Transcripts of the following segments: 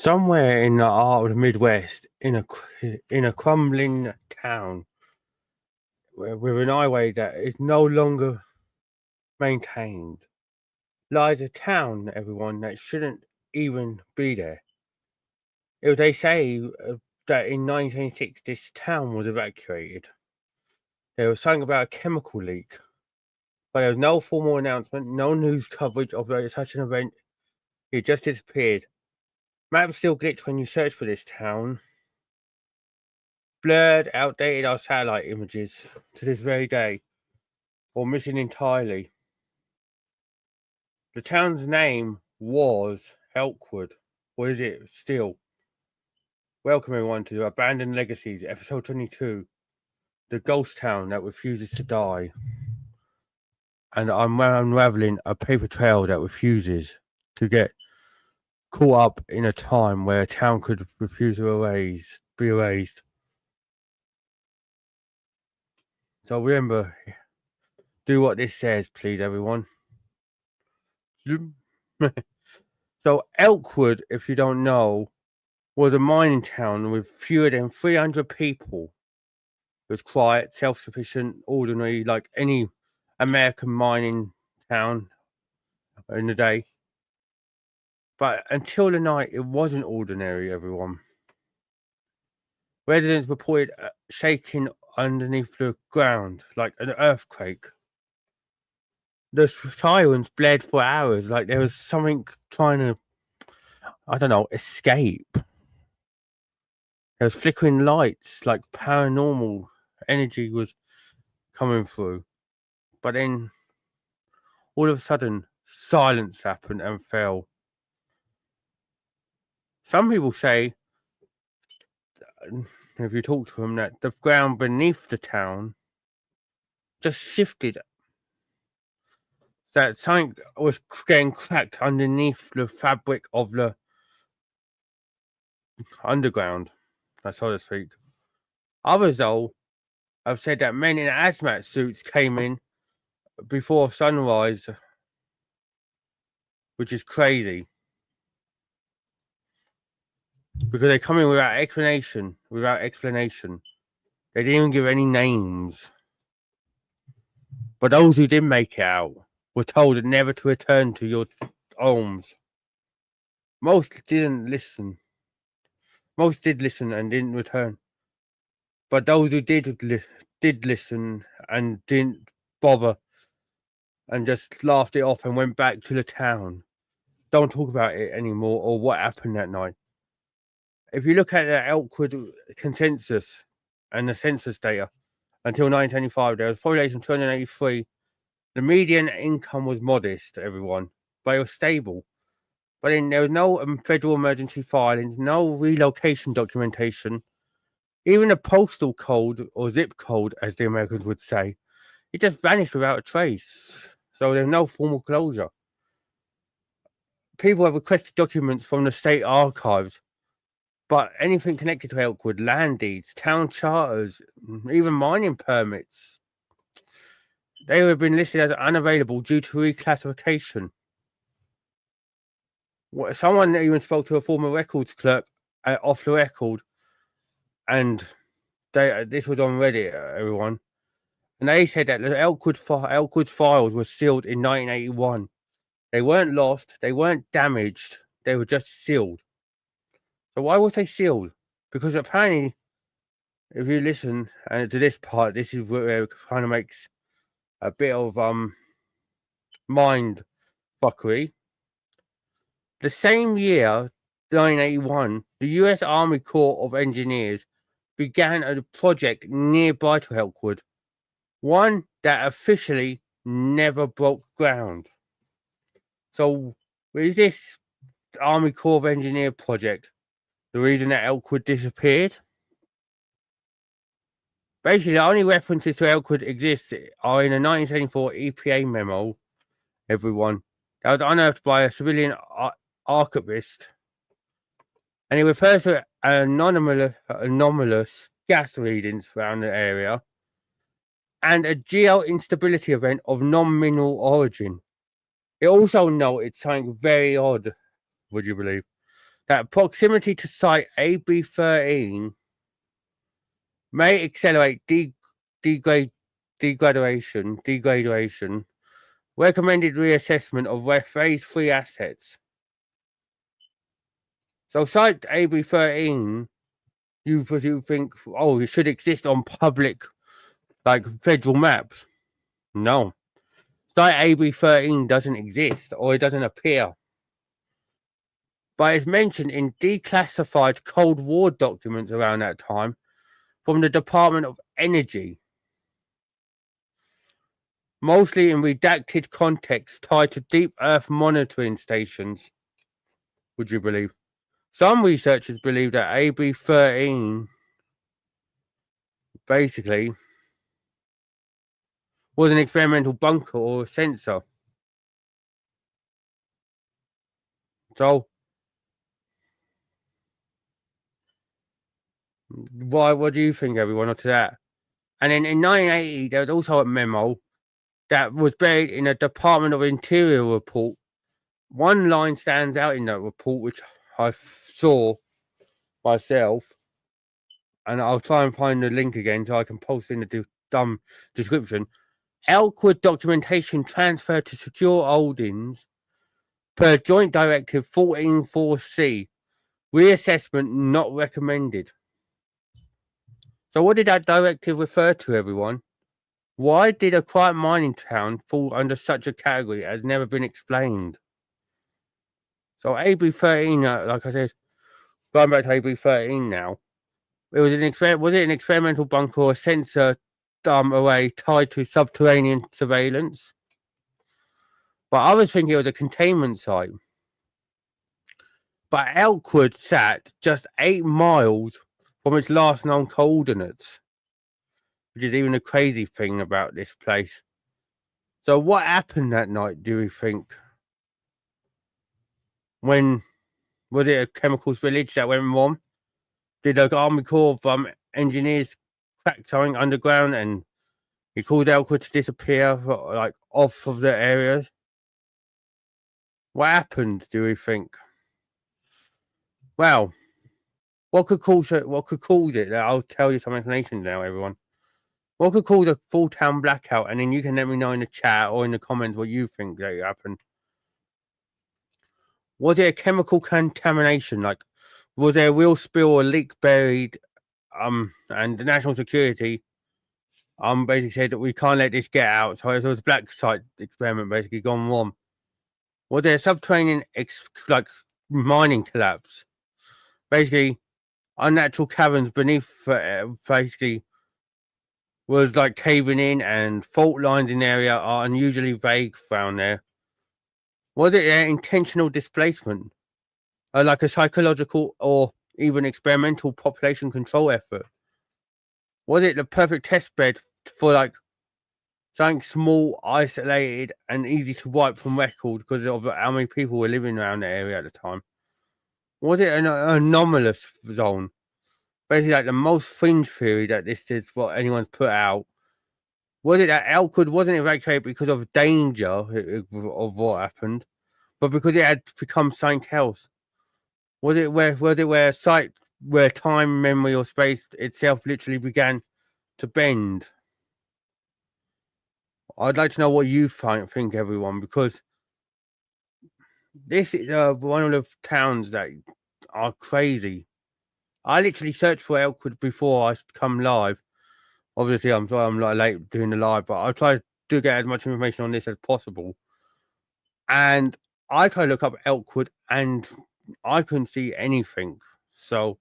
Somewhere in the heart of the Midwest, in a crumbling town, with an highway that is no longer maintained, lies a town, everyone, that shouldn't even be there. They say that in 1906 this town was evacuated. There was something about a chemical leak, but there was no formal announcement, no news coverage of such an event. It just disappeared. Maps still glitch when you search for this town. Blurred, outdated are satellite images to this very day, or missing entirely. The town's name was Elkwood, or is it still? Welcome everyone to Abandoned Legacies, episode 22, the ghost town that refuses to die. And I'm unraveling a paper trail that refuses to get caught up in a time where a town could refuse to be erased. So remember, do what this says, please, everyone. So Elkwood, if you don't know, was a mining town with fewer than 300 people. It was quiet, self-sufficient, ordinary, like any American mining town in the day. But until the night, it wasn't ordinary, everyone. Residents reported shaking underneath the ground, like an earthquake. The sirens blared for hours, like there was something trying to, escape. There was flickering lights, like paranormal energy was coming through. But then, all of a sudden, silence happened and fell. Some people say, if you talk to them, that the ground beneath the town just shifted. That something was getting cracked underneath the fabric of the underground, so to speak. Others, though, have said that men in hazmat suits came in before sunrise, which is crazy. Because they come in without explanation. They didn't even give any names. But those who did make it out were told never to return to your homes. Most didn't listen. Most did listen and didn't return. But those who did listen and didn't bother and just laughed it off and went back to the town, don't talk about it anymore or what happened that night. If you look at the Elkwood consensus and the census data, until 1975, there was a population of 283. The median income was modest, everyone, but it was stable. But then there was no federal emergency filings, no relocation documentation, even a postal code or zip code, as the Americans would say. It just vanished without a trace. So there's no formal closure. People have requested documents from the state archives, but anything connected to Elkwood, land deeds, town charters, even mining permits, they have been listed as unavailable due to reclassification. Someone even spoke to a former records clerk off the record, and this was on Reddit, everyone, and they said that the Elkwood files were sealed in 1981. They weren't lost, they weren't damaged, they were just sealed. So why was they sealed? Because apparently, if you listen to this part, this is where it kind of makes a bit of mind fuckery. The same year, 1981, the US Army Corps of Engineers began a project nearby to Elkwood, one that officially never broke ground. So, is this Army Corps of Engineer project the reason that Elkwood disappeared? Basically, the only references to Elkwood exist are in a 1974 EPA memo, everyone, that was unearthed by a civilian archivist, and it refers to anomalous gas readings around the area and a geo instability event of non-mineral origin. It also noted something very odd, would you believe, that proximity to site AB13 may accelerate degradation. Recommended reassessment of phase 3 assets. So site AB13, you think, oh, it should exist on public, like federal maps. No. Site AB13 doesn't exist, or it doesn't appear. But it's mentioned in declassified Cold War documents around that time from the Department of Energy. Mostly in redacted context tied to deep Earth monitoring stations. Would you believe? Some researchers believe that AB13 basically was an experimental bunker or a sensor. So, what do you think, everyone, of that? And then in 1980, there was also a memo that was buried in a Department of Interior report. One line stands out in that report, which I saw myself, and I'll try and find the link again so I can post in the dumb description. Elkwood documentation transferred to secure holdings per Joint Directive 144C. Reassessment not recommended. So what did that directive refer to, everyone? Why did a quiet mining town fall under such a category has never been explained? So AB13, like I said, going back to AB13 now, was it an experimental bunker or a sensor array tied to subterranean surveillance? But I was thinking it was a containment site. But Elkwood sat just 8 miles from its last known coordinates, which is even a crazy thing about this place. So what happened that night, do you think? When was it a chemicals village that went wrong? Did the Army Corps of Engineers crack something underground and it caused Elkwood to disappear, like off of the areas? What happened, do you think? Well, what could cause it? I'll tell you some explanation now, everyone. What could cause a full town blackout? And then you can let me know in the chat or in the comments what you think that happened. Was it a chemical contamination? Like, was there a real spill or leak buried? And the national security basically said that we can't let this get out. So it was a black site experiment basically gone wrong. Was there a subterranean mining collapse? Basically, unnatural caverns beneath basically was like caving in, and fault lines in the area are unusually vague found there. Was it an intentional displacement? Like a psychological or even experimental population control effort? Was it the perfect test bed for like something small, isolated, and easy to wipe from record because of how many people were living around the area at the time? Was it an anomalous zone? Basically, like the most fringe theory that this is what anyone's put out. Was it that Elkwood wasn't evacuated because of danger of what happened, but because it had become something else? Was it where a site where time, memory, or space itself literally began to bend? I'd like to know what you think, everyone, because this is one of the towns that are crazy. I literally searched for Elkwood before I come live. Obviously, I'm sorry I'm like late doing the live, but I try to get as much information on this as possible. And I tried to look up Elkwood, and I couldn't see anything. So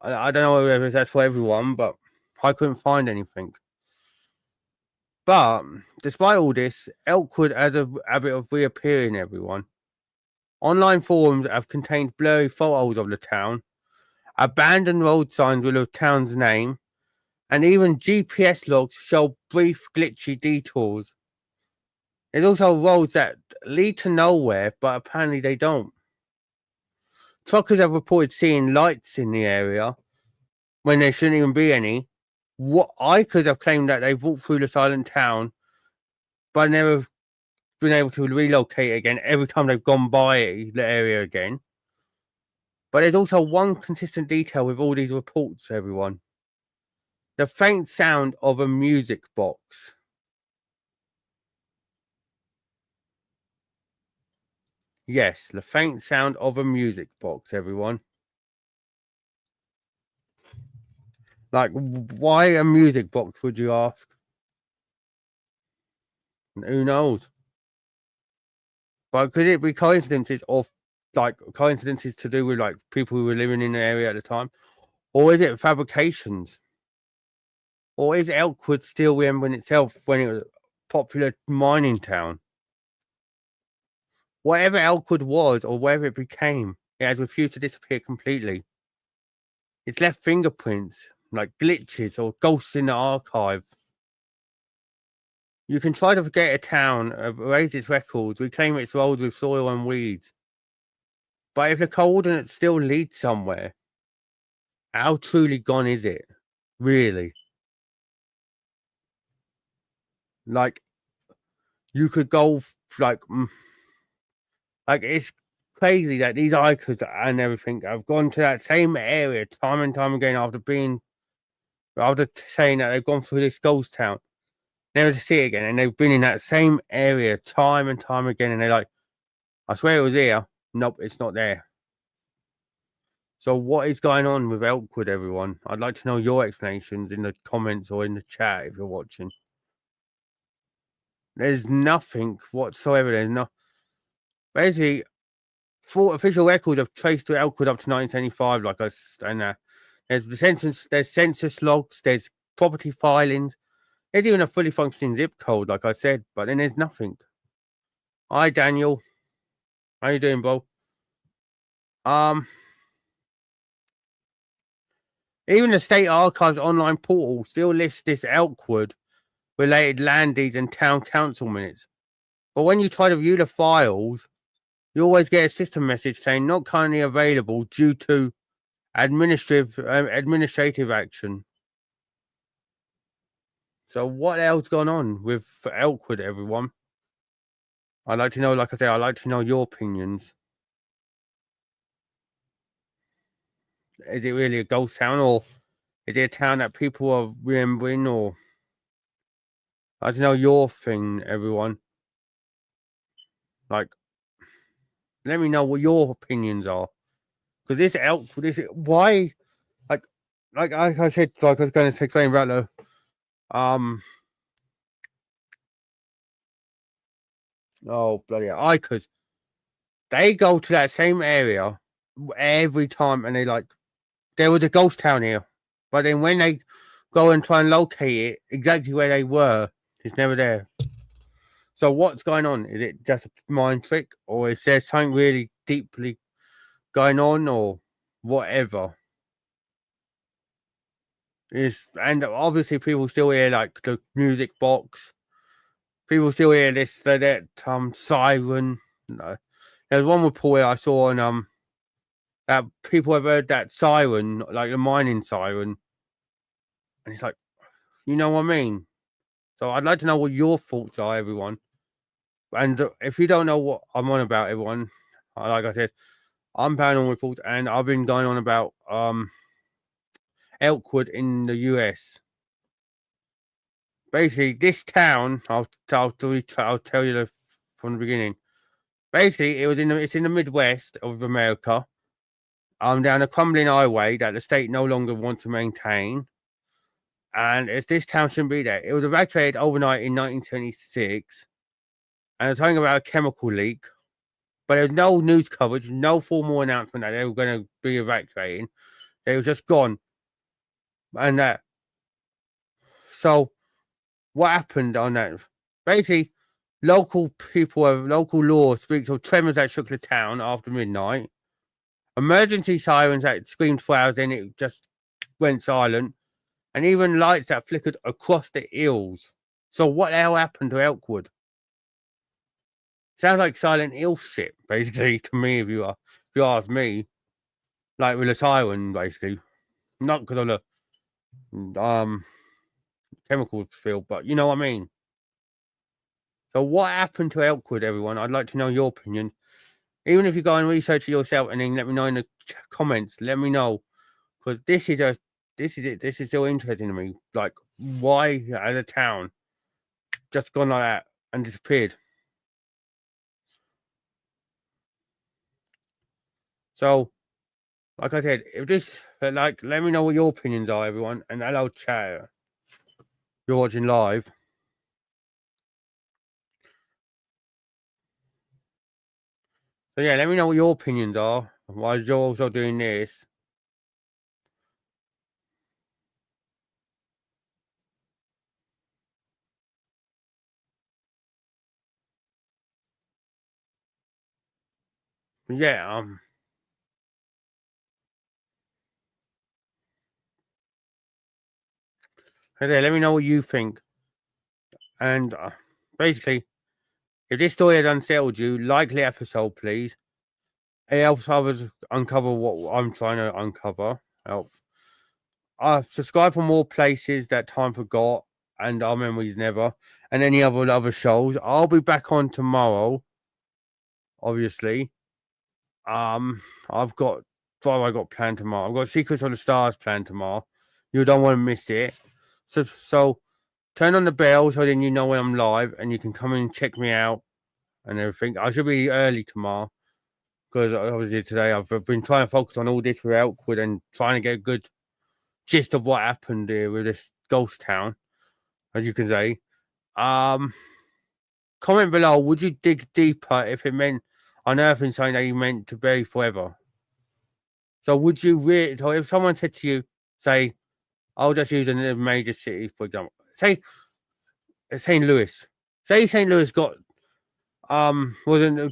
I don't know whether that's for everyone, but I couldn't find anything. But despite all this, Elkwood has a habit of reappearing, everyone. Online forums have contained blurry photos of the town, abandoned road signs with the town's name, and even GPS logs show brief glitchy detours. There's also roads that lead to nowhere, but apparently they don't. Truckers have reported seeing lights in the area when there shouldn't even be any. Hikers have claimed that they've walked through the silent town, but never been able to relocate again every time they've gone by the area again. But there's also one consistent detail with all these reports, everyone. The faint sound of a music box. Yes, the faint sound of a music box, everyone. Like, why a music box, would you ask? Who knows? But could it be coincidences of, like, coincidences to do with, like, people who were living in the area at the time? Or is it fabrications? Or is Elkwood still remembering itself when it was a popular mining town? Whatever Elkwood was, or whatever it became, it has refused to disappear completely. It's left fingerprints, like glitches or ghosts in the archive. You can try to forget a town, erase its records, reclaim its roads with soil and weeds. But if the coordinates still lead somewhere, how truly gone is it? Really? Like, you could go, like, it's crazy that these icons and everything have gone to that same area time and time again after saying that they've gone through this ghost town, never to see it again, and they've been in that same area time and time again, and they're like, I swear it was here. Nope, it's not there. So what is going on with Elkwood, everyone? I'd like to know your explanations in the comments or in the chat if you're watching. There's nothing whatsoever. There's no. Basically, full official records have traced to Elkwood up to 1975. Like I and there's census logs, there's property filings, there's even a fully functioning zip code, like I said. But then there's nothing. Hi, Daniel. How you doing, bro? Even the State Archives online portal still lists this Elkwood related land deeds and town council minutes. But when you try to view the files, you always get a system message saying not currently available due to administrative action. So what else gone on with Elkwood, everyone? I'd like to know, like I said, I'd like to know your opinions. Is it really a ghost town, or is it a town that people are remembering, or I'd like to know your thing, everyone. Like, let me know what your opinions are. Because this why, like I said, like I was going to explain about the oh bloody hell, because they go to that same area every time, and they like, there was a ghost town here, but then when they go and try and locate it exactly where they were, it's never there. So what's going on? Is it just a mind trick, or is there something really deeply going on, or whatever? And obviously people still hear like the music box. People still hear this that siren. No. There's one report I saw on that people have heard that siren, like the mining siren, and it's like, you know what I mean? So I'd like to know what your thoughts are, everyone. And if you don't know what I'm on about, everyone, like I said, I'm Paranormal Reports, and I've been going on about Elkwood in the US. Basically, this town, I'll tell you from the beginning. Basically, it's in the Midwest of America. Down a crumbling highway that the state no longer wants to maintain. And this town shouldn't be there. It was evacuated overnight in 1976. And it's talking about a chemical leak. But there's no news coverage, no formal announcement that they were going to be evacuating. They were just gone. And so what happened on that? Basically, local law speaks of tremors that shook the town after midnight. Emergency sirens that screamed for hours, then it just went silent. And even lights that flickered across the hills. So what the hell happened to Elkwood? Sounds like Silent Hill shit, basically, to me, if you ask me. Like with a siren, basically. Not because of the chemical field, but you know what I mean. So what happened to Elkwood, everyone? I'd like to know your opinion Even if you go and research it yourself and then let me know in the comments, let me know. Because this is still interesting to me. Like, why as a town just gone like that and disappeared? So, like I said, if this, like, let me know what your opinions are, everyone, and hello, chat. You're watching live. So yeah, let me know what your opinions are. While you're also doing this. But yeah, okay, let me know what you think. And basically, if this story has unsettled you, like the episode, please. It helps others uncover what I'm trying to uncover. Help. Subscribe for more places that time forgot and our memories never, and any other shows. I'll be back on tomorrow. Obviously, I've got what have I got planned tomorrow? I've got Secrets of the Stars planned tomorrow. You don't want to miss it. So turn on the bell so then you know when I'm live and you can come and check me out and everything. I should be early tomorrow because obviously today I've been trying to focus on all this with Elkwood and trying to get a good gist of what happened here with this ghost town, as you can say. Comment below, would you dig deeper if it meant unearthing something that you meant to bury forever? So would you really, so if someone said to you, say, I'll just use a major city, for example, say St. Louis. Say St. Louis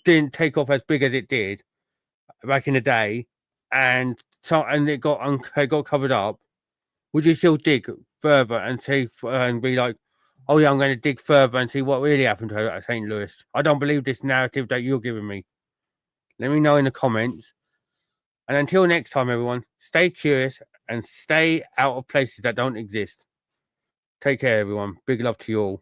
didn't take off as big as it did back in the day, and it got covered up. Would you still dig further and see and be like, oh yeah, I'm going to dig further and see what really happened to her at St. Louis? I don't believe this narrative that you're giving me. Let me know in the comments. And until next time, everyone, stay curious and stay out of places that don't exist. Take care, everyone. Big love to you all.